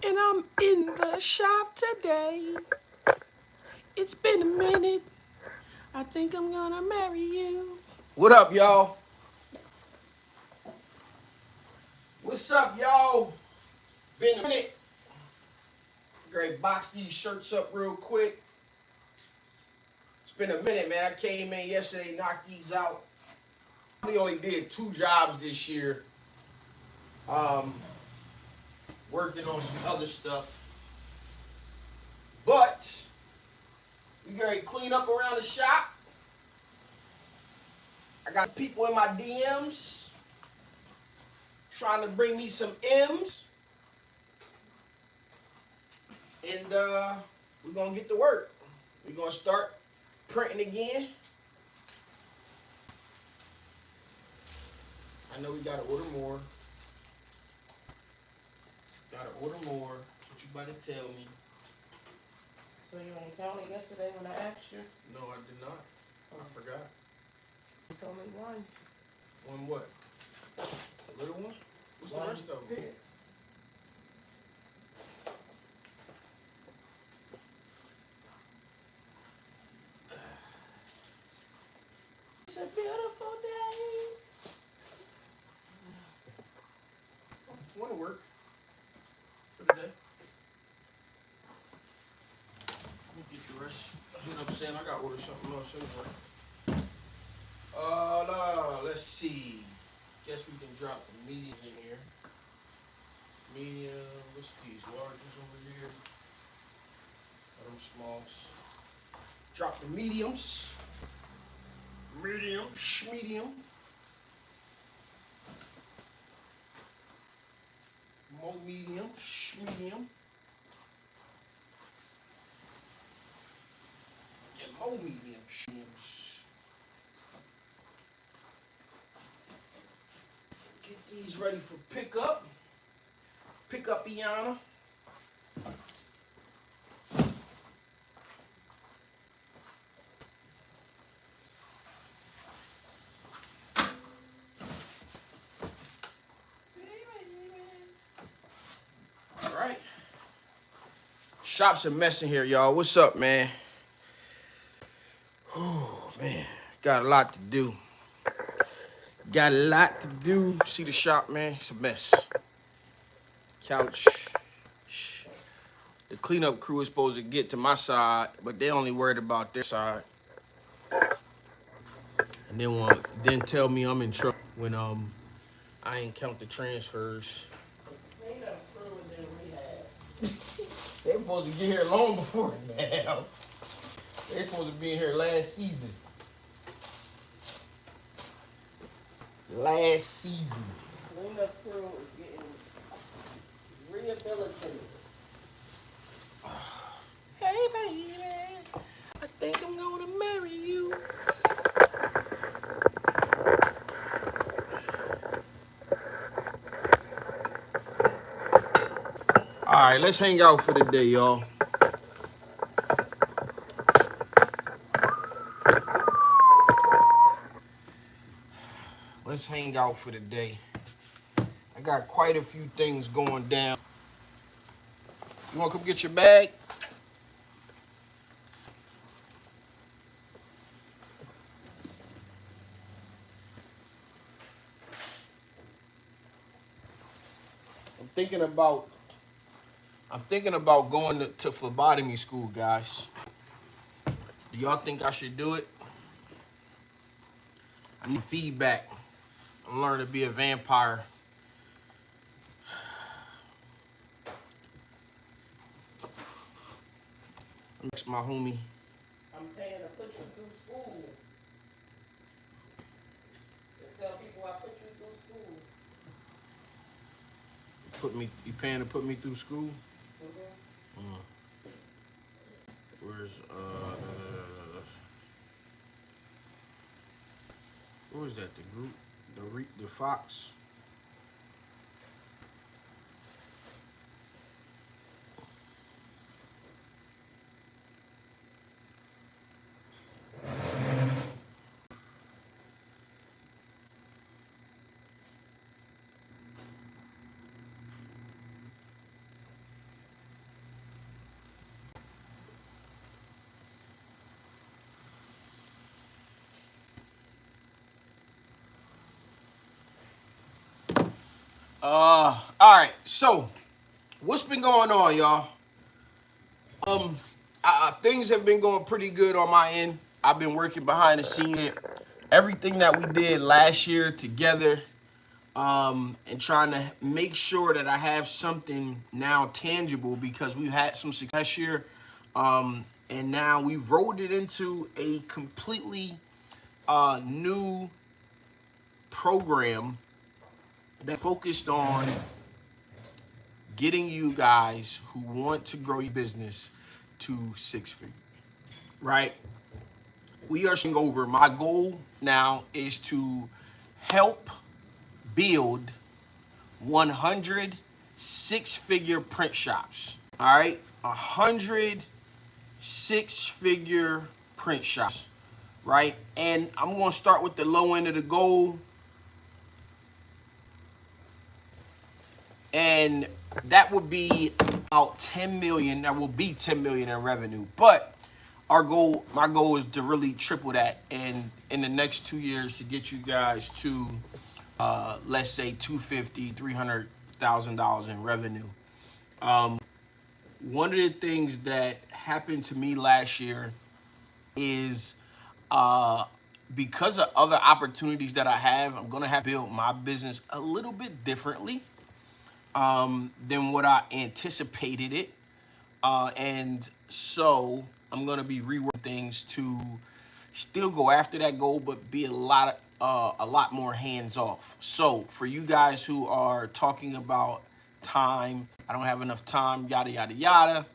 And I'm in the shop today. It's been a minute. I think I'm gonna marry you. What up, y'all? What's up, y'all? Been a minute. Great, box these shirts up real quick. It's been a minute, man. I came in yesterday, knocked these out. We only did 2 jobs this year. Working on some other stuff. But we ready to clean up around the shop. I got people in my DMs trying to bring me some M's. And we're going to get to work. We're going to start printing again. I know we got to order more. Got to order more. That's what you about to tell me. So you ain't counted yesterday when I asked you? No, I did not. I forgot. You told me one. One what? A little one? What's One the rest of them? big. It's a beautiful day. Want to work for the day. Let me get the rest. You know what I'm saying? I got to order something else anyway. Let's see. Guess we can drop the medium in here. Medium, what's these? Larges over here. Them smalls. Drop the mediums. Medium, schmedium. More medium, schmedium. Yeah, more medium, schmediums. Get these ready for pickup. Pick up Iana. All right. Shop's a mess in here, y'all. What's up, man? Oh, man. Got a lot to do. Got a lot to do. See the shop, man? It's a mess. Couch. The cleanup crew is supposed to get to my side, but they only worried about their side. And then tell me I'm in trouble when I ain't count the transfers. They supposed to get here long before now. They supposed to be in here last season. Last season. Cleanup crew is getting rehabilitated. Hey, baby, I think I'm gonna marry you. All right, let's hang out for the day, y'all. Let's hang out for the day. I got quite a few things going down. You wanna come get your bag? I'm thinking about going to phlebotomy school, guys. Do y'all think I should do it? I need feedback. I'm learning to be a vampire. That's my homie. I'm paying to put you through school. To tell people I put you through school. You paying to put me through school? Mm-hmm. Where's where is that? The group, the Fox. All right. So, what's been going on, y'all? Things have been going pretty good on my end. I've been working behind the scenes. Everything that we did last year together, and trying to make sure that I have something now tangible because we've had some success here, and now we've rolled it into a completely new program that focused on getting you guys who want to grow your business to 6 figures, right? We are seeing over. My goal now is to help build 100 six-figure print shops. All right, 100 six-figure print shops, right? And I'm going to start with the low end of the goal. And that would be about 10 million. That will be 10 million in revenue. But my goal is to really triple that, and in the next 2 years to get you guys to, let's say, $250,000, $300,000 in revenue. One of the things that happened to me last year is, because of other opportunities that I have, I'm gonna have to build my business a little bit differently than what I anticipated it. And so I'm going to be reworking things to still go after that goal, but be a lot more hands off. So for you guys who are talking about time, I don't have enough time, yada, yada, yada.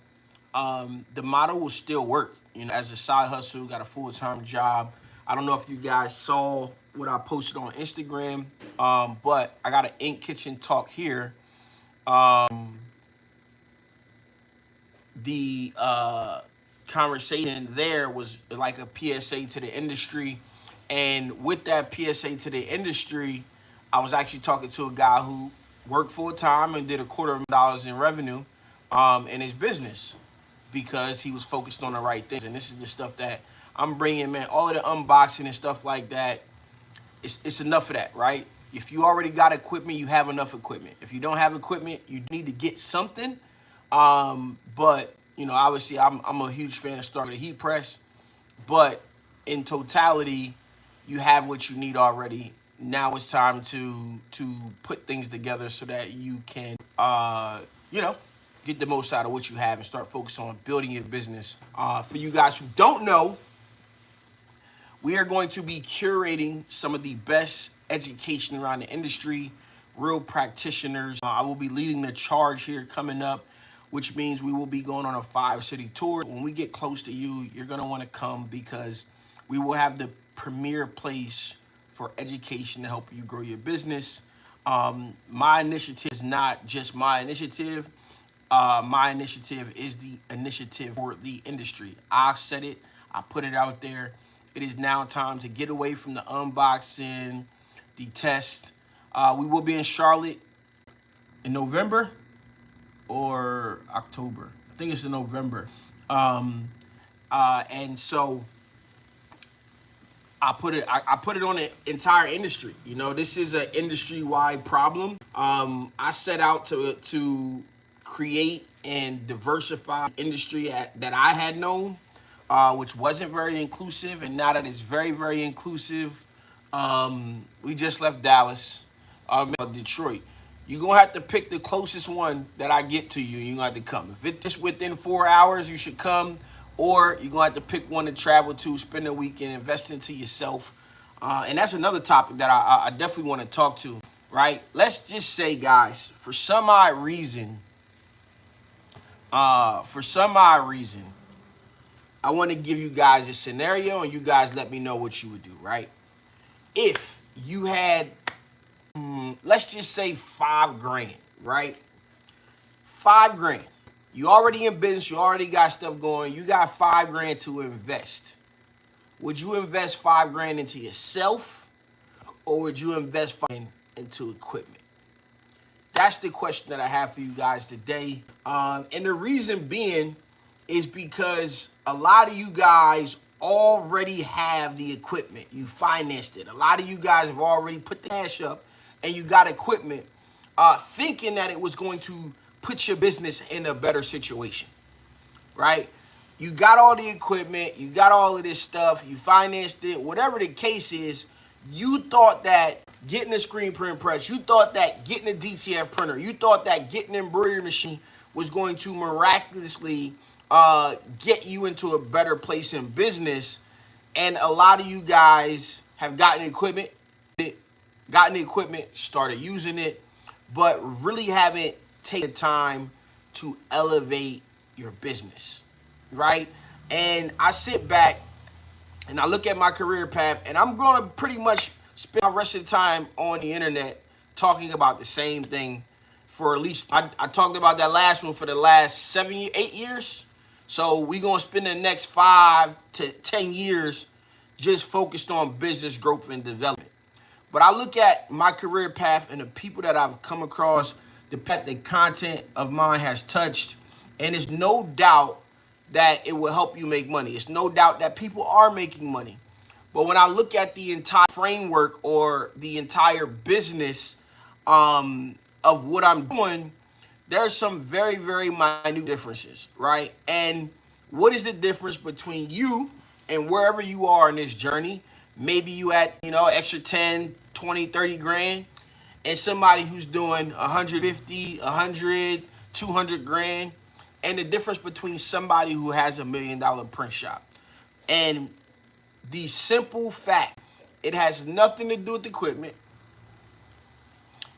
The model will still work. You know, as a side hustle, got a full-time job. I don't know if you guys saw what I posted on Instagram, but I got an Ink Kitchen talk here. The conversation there was like a PSA to the industry. And with that PSA to the industry, I was actually talking to a guy who worked full time and did $250,000 in revenue in his business because he was focused on the right things. And this is the stuff that I'm bringing, man. All of the unboxing and stuff like that, it's enough of that, right? If you already got equipment, you have enough equipment. If you don't have equipment, you need to get something. But you know, obviously, I'm a huge fan of starting a heat press. But in totality, you have what you need already. Now it's time to put things together so that you can, you know, get the most out of what you have and start focusing on building your business. For you guys who don't know, we are going to be curating some of the best education around the industry, real practitioners. I will be leading the charge here coming up, which means we will be going on a 5-city tour. When we get close to you, you're going to want to come because we will have the premier place for education to help you grow your business. My initiative is not just my initiative. My initiative is the initiative for the industry. I said it. I put it out there. It is now time to get away from the unboxing, the test. We will be in Charlotte in November or October. I think it's in November. And so I put it on the entire industry. You know, this is an industry-wide problem. I set out to create and diversify the industry that I had known, which wasn't very inclusive, and now that it's very, very inclusive. We just left Dallas, Detroit. You're going to have to pick the closest one that I get to you. You're going to have to come. If it's within 4 hours, you should come. Or you're going to have to pick one to travel to, spend a weekend, invest into yourself. And that's another topic that I definitely want to talk to, right? Let's just say, guys, for some odd reason, I want to give you guys a scenario, and you guys let me know what you would do, right? If you had, let's just say $5,000, right? $5,000. You already in business. You already got stuff going. You got $5,000 to invest. Would you invest $5,000 into yourself, or would you invest $5,000 into equipment? That's the question that I have for you guys today. And the reason being is because a lot of you guys already have the equipment. You financed it. A lot of you guys have already put the cash up and you got equipment. thinking that it was going to put your business in a better situation, right? You got all the equipment, you got all of this stuff, you financed it, whatever the case is, you thought that getting a screen print press, you thought that getting a DTF printer, you thought that getting an embroidery machine was going to miraculously get you into a better place in business. And a lot of you guys have gotten equipment, started using it, but really haven't taken time to elevate your business, right? And I sit back and I look at my career path, and I'm going to pretty much spend my rest of the time on the internet talking about the same thing for at least, I talked about that last one for the last 8 years. So we're going to spend the next 5 to 10 years just focused on business growth and development. But I look at my career path and the people that I've come across, the content of mine has touched, and it's no doubt that it will help you make money. It's no doubt that people are making money. But when I look at the entire framework or the entire business of what I'm doing, there's some very, very minute differences, right? And what is the difference between you and wherever you are in this journey? Maybe you at, extra 10, 20, 30 grand, and somebody who's doing 150, 100, 200 grand, and the difference between somebody who has $1 million print shop. And the simple fact, it has nothing to do with equipment.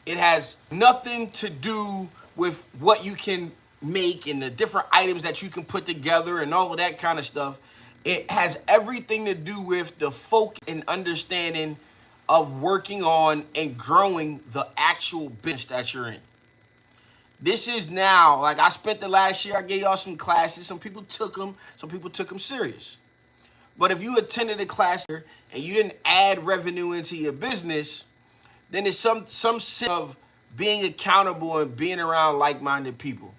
It has nothing to do with what you can make and the different items that you can put together and all of that kind of stuff. It has everything to do with the focus and understanding of working on and growing the actual business that you're in. This is now, like I spent the last year, I gave y'all some classes. Some people took them serious. But if you attended a class and you didn't add revenue into your business, then it's some sense of being accountable and being around like-minded people.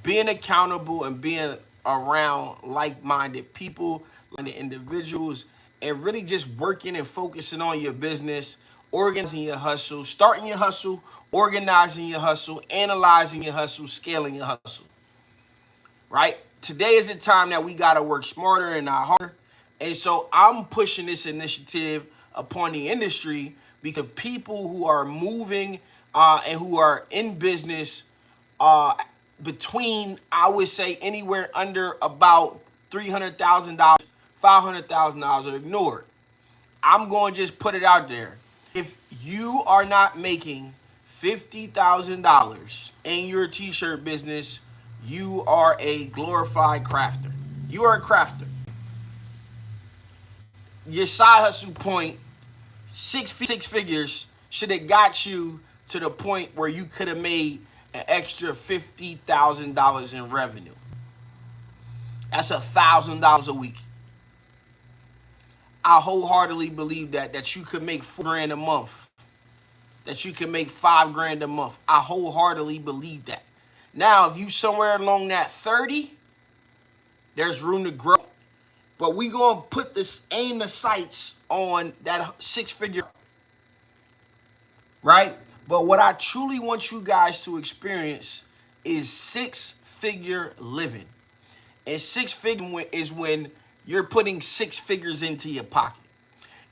Being accountable and being around like-minded people, like individuals, and really just working and focusing on your business, organizing your hustle, starting your hustle, organizing your hustle, analyzing your hustle, scaling your hustle, right? Today is the time that we got to work smarter and not harder. And so I'm pushing this initiative upon the industry because people who are moving and who are in business between, I would say, anywhere under about $300,000, $500,000 are ignored. I'm going to just put it out there. If you are not making $50,000 in your t-shirt business, you are a glorified crafter. You are a crafter. Your side hustle point, six figures, should have got you to the point where you could have made an extra $50,000 in revenue. That's $1,000 a week. I wholeheartedly believe that you could make $4 grand a month, that you can make $5 grand a month. I wholeheartedly believe that. Now, if you somewhere along that 30, there's room to grow. But we gonna put this aim the sights on that 6-figure, right? But what I truly want you guys to experience is 6-figure living. And 6-figure is when you're putting 6 figures into your pocket.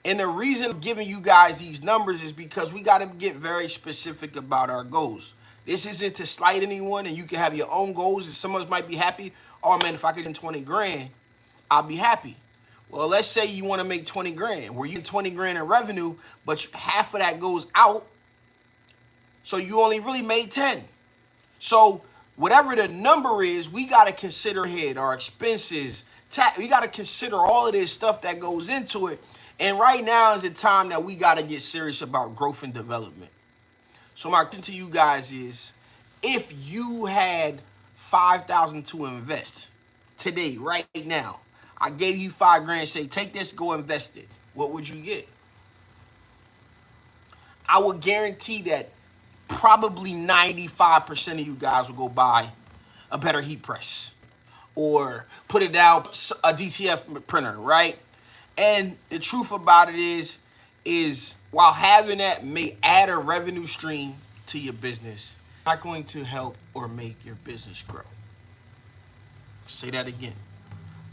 And the reason I'm giving you guys these numbers is because we got to get very specific about our goals. This isn't to slight anyone, and you can have your own goals. And some of us might be happy, oh man, if I could get 20 grand, I'll be happy. Well, let's say you want to make 20 grand, where you get 20 grand in revenue, but half of that goes out. So you only really made 10. So whatever the number is, we got to consider ahead our expenses. We got to consider all of this stuff that goes into it. And right now is the time that we got to get serious about growth and development. So my question to you guys is, if you had $5,000 to invest today, right now, I gave you $5 grand, say, take this, go invest it. What would you get? I would guarantee that probably 95% of you guys will go buy a better heat press or put it out a DTF printer, right? And the truth about it is while having that may add a revenue stream to your business, not going to help or make your business grow. Say that again.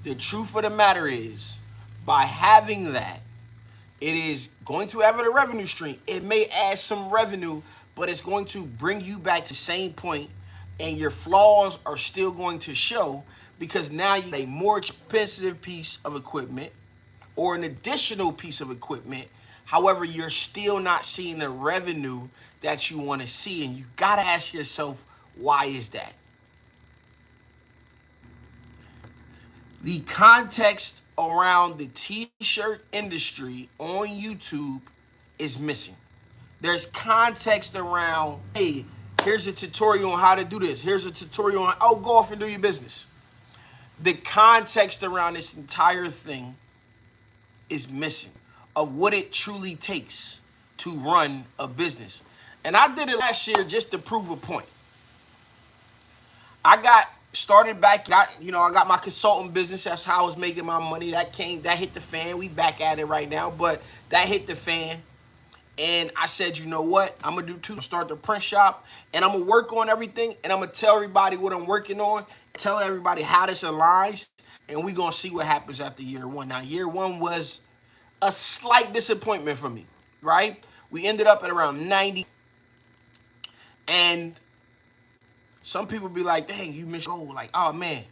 The truth of the matter is, by having that, it is going to have a revenue stream. It may add some revenue, but it's going to bring you back to the same point, and your flaws are still going to show because now you have a more expensive piece of equipment or an additional piece of equipment. However, you're still not seeing the revenue that you want to see, and you got to ask yourself, why is that? The context around the t-shirt industry on YouTube is missing. There's context around, hey, here's a tutorial on how to do this. Here's a tutorial on, oh, go off and do your business. The context around this entire thing is missing of what it truly takes to run a business. And I did it last year just to prove a point. I got started back, I got my consulting business. That's how I was making my money. That hit the fan. We back at it right now, but that hit the fan. And I said, you know what? I'm going to do two. Start the print shop, and I'm going to work on everything, and I'm going to tell everybody what I'm working on, tell everybody how this aligns, and we're going to see what happens after year one. Now, year one was a slight disappointment for me, right? We ended up at around 90, and some people be like, dang, you missed your goal. Like, oh, man,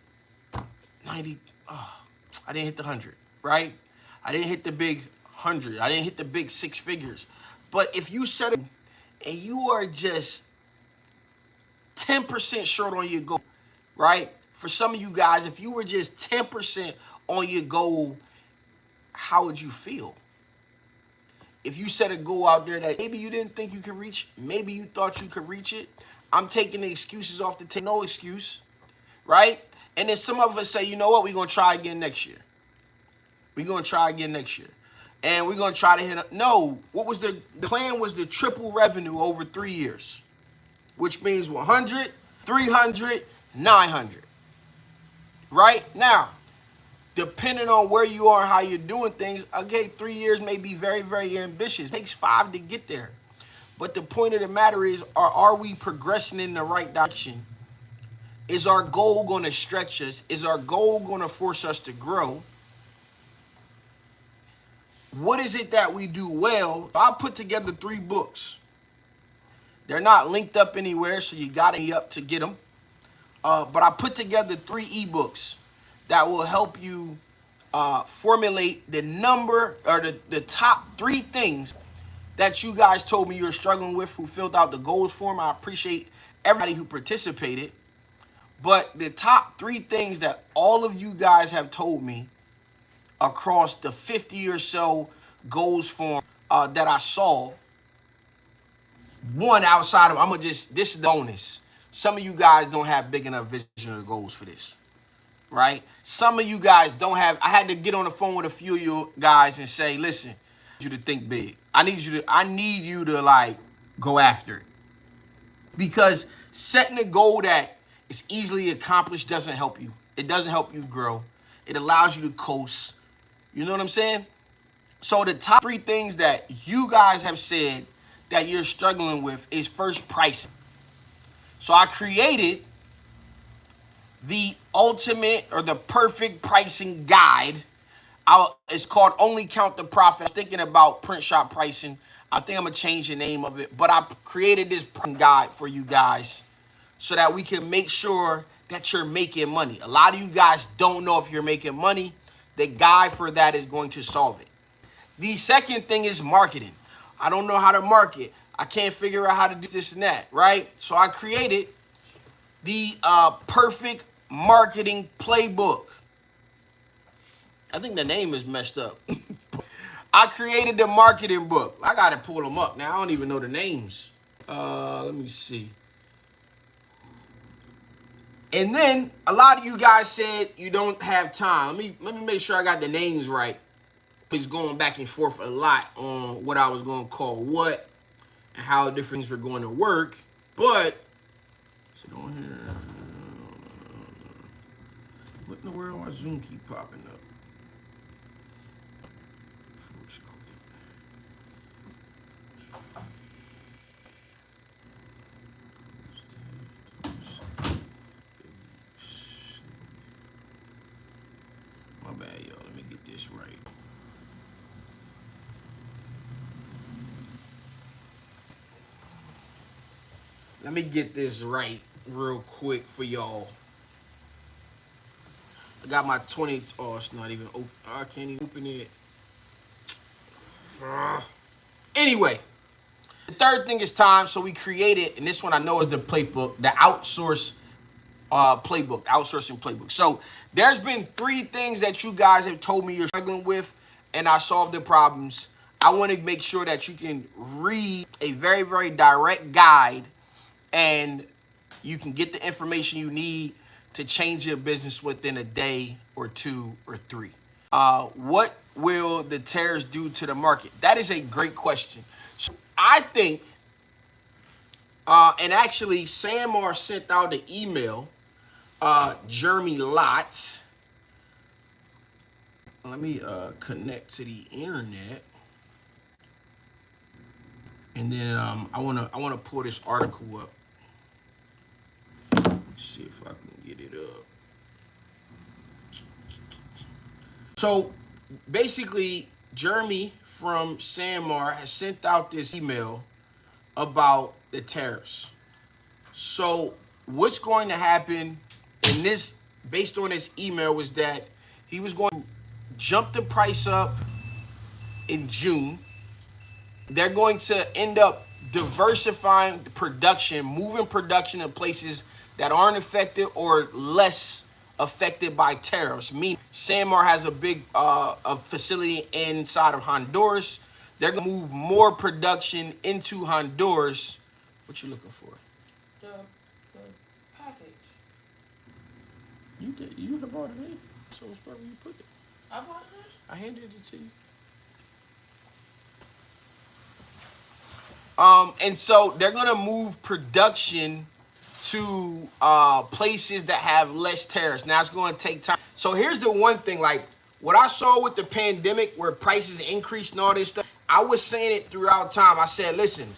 90, oh, I didn't hit the 100, right? I didn't hit the big 100. I didn't hit the big 6 figures. But if you set it and you are just 10% short on your goal, right? For some of you guys, if you were just 10% on your goal, how would you feel? If you set a goal out there that maybe you didn't think you could reach, maybe you thought you could reach it, I'm taking the excuses off the table. No excuse, right? And then some of us say, you know what? We're going to try again next year. We're going to try again next year. And we're going to try to hit. No, what was the plan was the triple revenue over 3 years, which means 100, 300, 900. Right? Now, depending on where you are and how you're doing things, okay, 3 years may be very, very ambitious. It takes 5 to get there. But the point of the matter is, are we progressing in the right direction? Is our goal going to stretch us? Is our goal going to force us to grow? What is it that we do well? I put together 3 books. They're not linked up anywhere, so you got to be up to get them. But I put together 3 ebooks that will help you formulate the number or the top 3 things that you guys told me you're struggling with who filled out the goals form. I appreciate everybody who participated. But the top 3 things that all of you guys have told me across the 50 or so goals form that I saw, one outside of, this is the bonus. Some of you guys don't have big enough vision or goals for this, right? Some of you guys don't have, I had to get on the phone with a few of you guys and say, listen, I need you to think big. I need you to like go after it. Because setting a goal that is easily accomplished doesn't help you. It doesn't help you grow. It allows you to coast. You know what I'm saying? So the top 3 things that you guys have said that you're struggling with is first pricing. So I created the ultimate or the perfect pricing guide. It's called Only Count the Profit. I was thinking about print shop pricing. I think I'm going to change the name of it. But I created this guide for you guys so that we can make sure that you're making money. A lot of you guys don't know if you're making money. The guide for that is going to solve it. The second thing is marketing. I don't know how to market. I can't figure out how to do this and that, right? So I created the perfect marketing playbook. I think the name is messed up. I created the marketing book. I got to pull them up now. I don't even know the names. Let me see. And then a lot of you guys said you don't have time. Let me make sure I got the names right. He's going back and forth a lot on what I was going to call what and how different things were going to work. But, sit on here. What in the world? Why Zoom keep popping up? Let me get this right real quick for y'all. I got my 20. Oh, it's not even open. I can't even open it. Anyway, the third thing is time. So we created, and this one I know is the playbook, the outsource playbook, outsourcing playbook. So there's been 3 things that you guys have told me you're struggling with, and I solved the problems. I want to make sure that you can read a very, very direct guide, and you can get the information you need to change your business within a day or 2 or 3. What will the tariffs do to the market? That is a great question. So I think, and actually, Samar sent out an email. Jeremy Lotz. Let me connect to the internet, and then I wanna pull this article up. Let's see if I can get it up. So basically, Jeremy from Samar has sent out this email about the tariffs. So what's going to happen in this, based on this email, was that he was going to jump the price up in June. They're going to end up diversifying the production, moving production in places that aren't affected or less affected by tariffs. Meaning, Samar has a big a facility inside of Honduras. They're going to move more production into Honduras. What you looking for? The package. You did. You would have brought it in. So it's where you put it. I bought it. I handed it to you. And so they're gonna move production to places that have less tariffs. Now it's gonna take time. So here's the one thing, like what I saw with the pandemic where prices increased and all this stuff, I was saying it throughout time. I said, listen,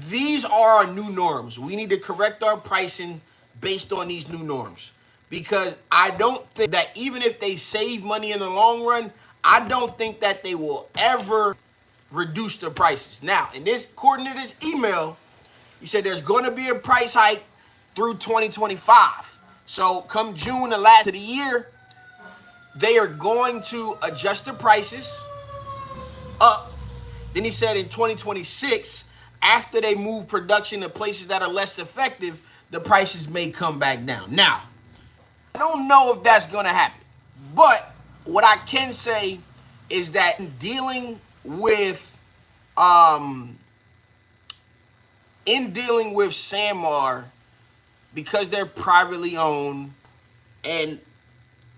these are our new norms. We need to correct our pricing based on these new norms. Because I don't think that even if they save money in the long run, I don't think that they will ever reduce the prices. Now, in this, according to this email, he said there's going to be a price hike through 2025. So come June, the last of the year, they are going to adjust the prices up. Then he said in 2026, after they move production to places that are less effective, the prices may come back down. Now, I don't know if that's going to happen. But what I can say is that in dealing with Samar, because they're privately owned and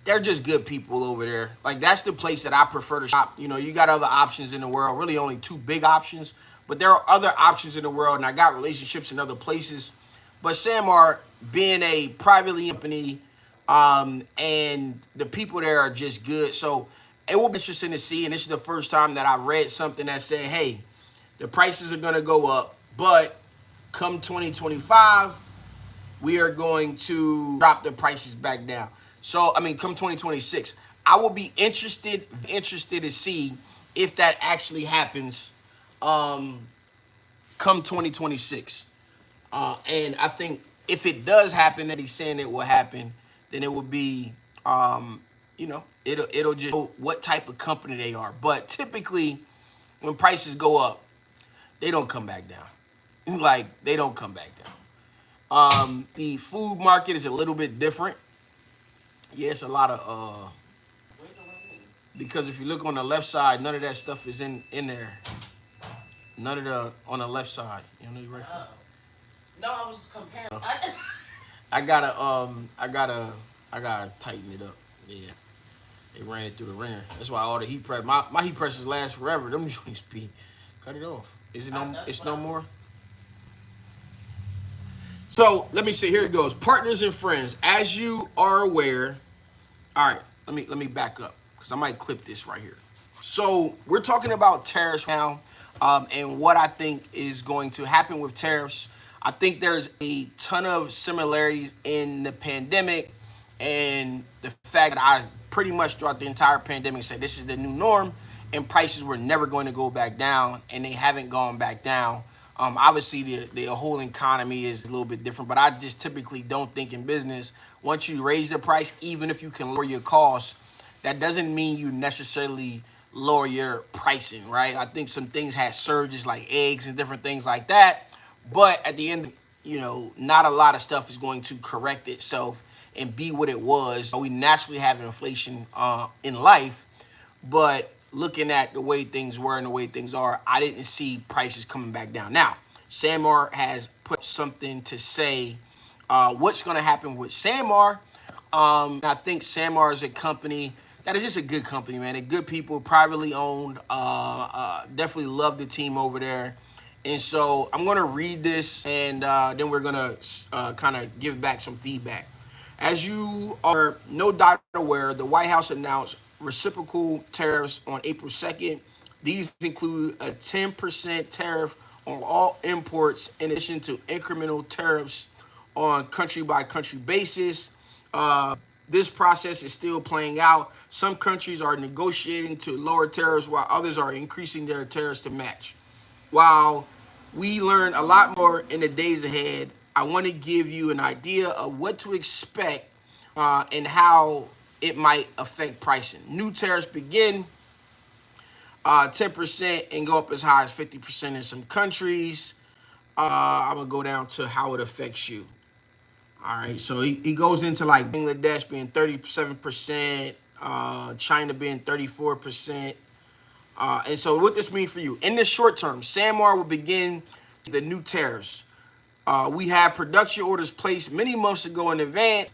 they're just good people over there. Like, that's the place that I prefer to shop. You know, you got other options in the world, really only 2 big options, but there are other options in the world, and I got relationships in other places. But Samar, being a privately owned company, and the people there are just good. So it will be interesting to see, and this is the first time that I read something that said, hey, the prices are going to go up, but come 2025, we are going to drop the prices back down. So, I mean, come 2026, I will be interested to see if that actually happens come 2026. And I think if it does happen, that he's saying it will happen, then it will be, you know, it'll just show what type of company they are. But typically, when prices go up, they don't come back down. Like, they don't come back down. The food market is a little bit different. Yeah, it's a lot of because if you look on the left side, none of that stuff is in there. None of the on the left side. You know, you ready for it? No, I was comparing. I gotta tighten it up. Yeah, they ran it through the ringer. That's why all the heat press. My heat presses last forever. Them joints be cut it off. Is it no? It's no more. So let me see. Here it goes. Partners and friends. As you are aware. All right. Let me back up because I might clip this right here. So we're talking about tariffs now, and what I think is going to happen with tariffs. I think there's a ton of similarities in the pandemic and the fact that I pretty much throughout the entire pandemic said this is the new norm and prices were never going to go back down, and they haven't gone back down Obviously, the whole economy is a little bit different, but I just typically don't think in business, once you raise the price, even if you can lower your costs, that doesn't mean you necessarily lower your pricing, right? I think some things had surges like eggs and different things like that, but at the end, not a lot of stuff is going to correct itself and be what it was. We naturally have inflation in life, but looking at the way things were and the way things are, I didn't see prices coming back down. Now, Samar has put something to say what's going to happen with Samar. I think Samar is a company that is just a good company, man. They're good people, privately owned. Definitely love the team over there. And so I'm going to read this, and then we're going to kind of give back some feedback. As you are no doubt aware, the White House announced reciprocal tariffs on April 2nd. These include a 10% tariff on all imports, in addition to incremental tariffs on country-by-country basis. This process is still playing out. Some countries are negotiating to lower tariffs, while others are increasing their tariffs to match. While we learn a lot more in the days ahead, I want to give you an idea of what to expect and how it might affect pricing. New tariffs begin 10% and go up as high as 50% in some countries. I'm going to go down to how it affects you. All right, so he goes into like Bangladesh being 37%, China being 34%. And so what this means for you, in the short term, Samar will begin the new tariffs. We have production orders placed many months ago in advance.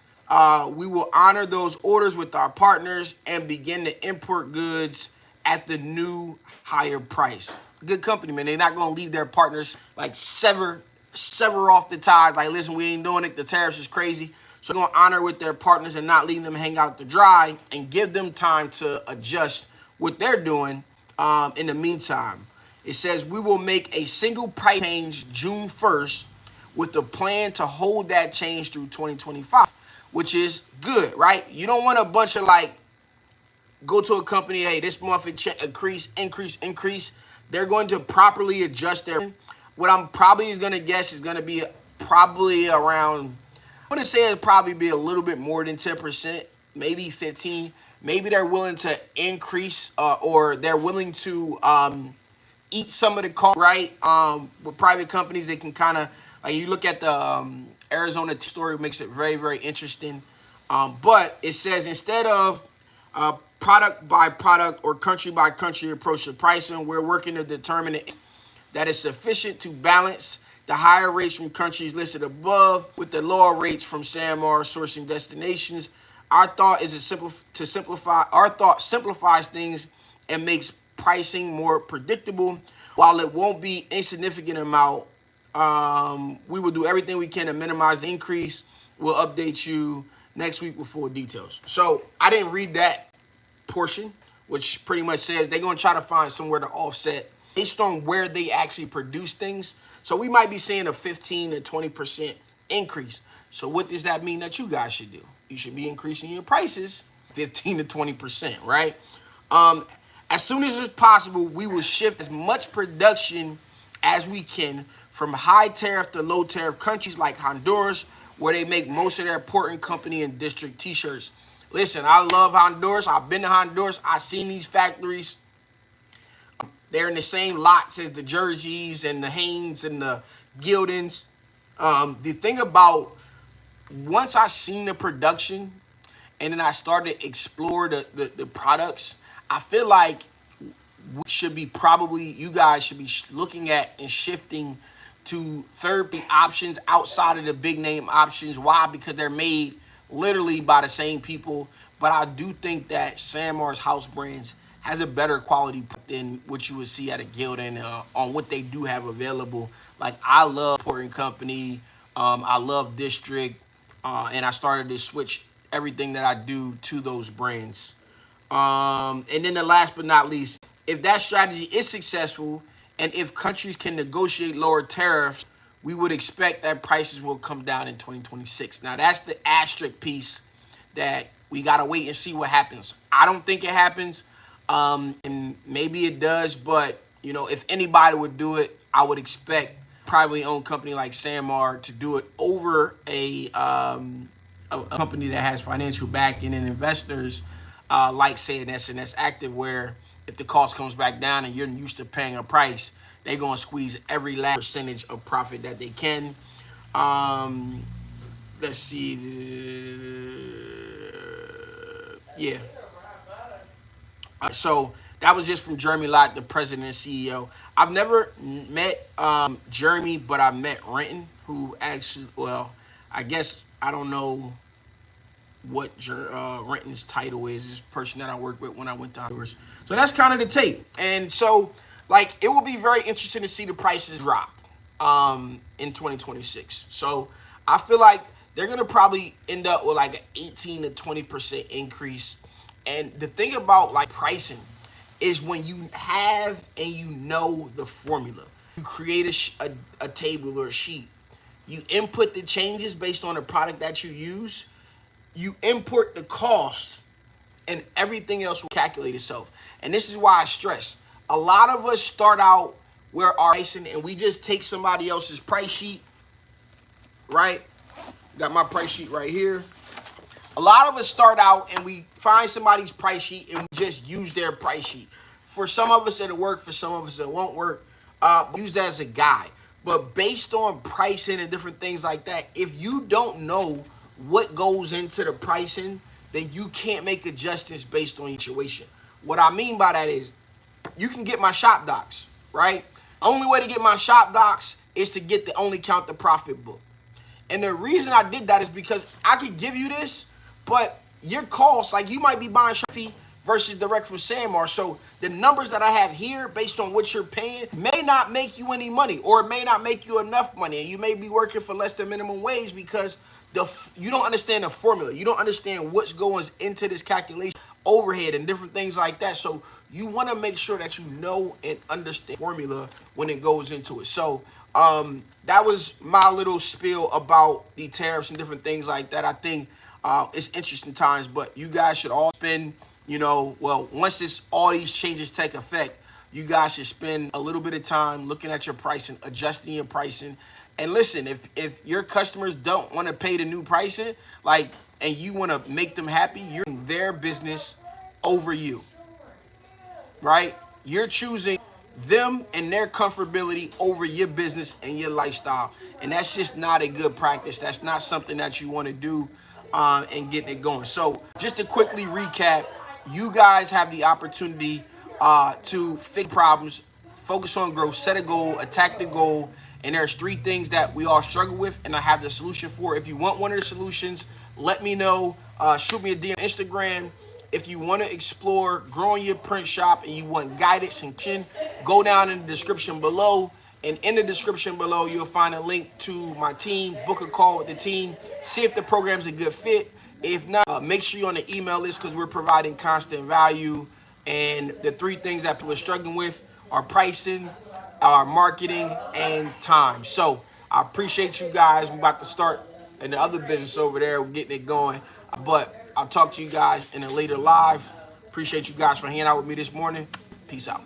We will honor those orders with our partners and begin to import goods at the new higher price. Good company, man. They're not going to leave their partners like sever off the ties. Like, listen, we ain't doing it. The tariffs is crazy. So they're going to honor with their partners and not leaving them hang out to dry and give them time to adjust what they're doing in the meantime. It says we will make a single price change June 1st with the plan to hold that change through 2025, which is good, right? You don't want a bunch of like, go to a company, hey, this month it increase. They're going to properly adjust their, what I'm probably going to guess is going to be probably around, I'm going to say it'll probably be a little bit more than 10%, maybe 15. Maybe they're willing to increase or they're willing to eat some of the cost, right? With private companies, they can kind of, like you look at the Arizona story, makes it very, very interesting. But it says instead of product by product or country by country approach to pricing, we're working to determine that is sufficient to balance the higher rates from countries listed above with the lower rates from Samar sourcing destinations. Our thought is to simplify. Our thought simplifies things and makes pricing more predictable. While it won't be insignificant amount, we will do everything we can to minimize the increase. We'll update you next week with full details. So I didn't read that portion, which pretty much says they're going to try to find somewhere to offset based on where they actually produce things. So we might be seeing a 15 to 20% increase. So what does that mean that you guys should do? You should be increasing your prices 15 to 20%, right? As soon as it's possible, we will shift as much production as we can from high tariff to low tariff countries like Honduras, where they make most of their important company and district t-shirts. Listen, I love Honduras. I've been to Honduras. I've seen these factories. They're in the same lots as the Jerseys and the Hanes and the Gildens. The thing about, once I seen the production and then I started to explore the products, I feel like we should be you guys should be looking at and shifting to third-party options outside of the big name options. Why? Because they're made literally by the same people. But I do think that Samar's house brands has a better quality than what you would see at a Gildan on what they do have available. Like, I love Important Company. I love District. And I started to switch everything that I do to those brands. And then the last but not least, if that strategy is successful and if countries can negotiate lower tariffs, we would expect that prices will come down in 2026. Now, that's the asterisk piece that we got to wait and see what happens. I don't think it happens, and maybe it does, but, if anybody would do it, I would expect privately owned company like Sanmar to do it over a company that has financial backing and investors like say an SNS Active, where if the cost comes back down and you're used to paying a price, they're going to squeeze every last percentage of profit that they can. Let's see. Yeah. So that was just from Jeremy Lott, the president and CEO. I've never met Jeremy, but I met Renton, who actually, well, I guess I don't know what Renton's title is. This person that I worked with when I went to Honduras. So that's kind of the tape. And so, like, it will be very interesting to see the prices drop in 2026. So I feel like they're going to probably end up with like an 18 to 20% increase. And the thing about like pricing is when you have and you know the formula, you create a table or a sheet, you input the changes based on the product that you use, you import the cost, and everything else will calculate itself. And this is why I stress, a lot of us start out where our pricing and we just take somebody else's price sheet, right? Got my price sheet right here. A lot of us start out and we find somebody's price sheet and we just use their price sheet. For some of us it'll work, for some of us it won't work. Use that as a guide. But based on pricing and different things like that, if you don't know what goes into the pricing, then you can't make adjustments based on your situation. What I mean by that is you can get my shop docs, right? Only way to get my shop docs is to get the Only Count the Profit book. And the reason I did that is because I could give you this, but your cost, like you might be buying Shopee versus direct from Sanmar. So the numbers that I have here based on what you're paying may not make you any money, or it may not make you enough money. And you may be working for less than minimum wage because you don't understand the formula. You don't understand what's going into this calculation, overhead and different things like that. So you want to make sure that you know and understand formula when it goes into it. So that was my little spiel about the tariffs and different things like that. I think it's interesting times, but you guys should all spend, once all these changes take effect, you guys should spend a little bit of time looking at your pricing, adjusting your pricing. And listen, if your customers don't want to pay the new pricing, and you want to make them happy, you're in their business over you, right? You're choosing them and their comfortability over your business and your lifestyle. And that's just not a good practice. That's not something that you want to do and getting it going. So just to quickly recap, you guys have the opportunity to fix problems, focus on growth, set a goal, attack the goal. And there's 3 things that we all struggle with, and I have the solution for. If you want one of the solutions, let me know. Shoot me a DM on Instagram. If you want to explore growing your print shop and you want guidance and go down in the description below. And in the description below, you'll find a link to my team. Book a call with the team. See if the program's a good fit. If not, make sure you're on the email list because we're providing constant value. And the 3 things that people are struggling with are pricing, our marketing, and time. So I appreciate you guys. We're about to start in the other business over there. We're getting it going. But I'll talk to you guys in a later live. Appreciate you guys for hanging out with me this morning. Peace out.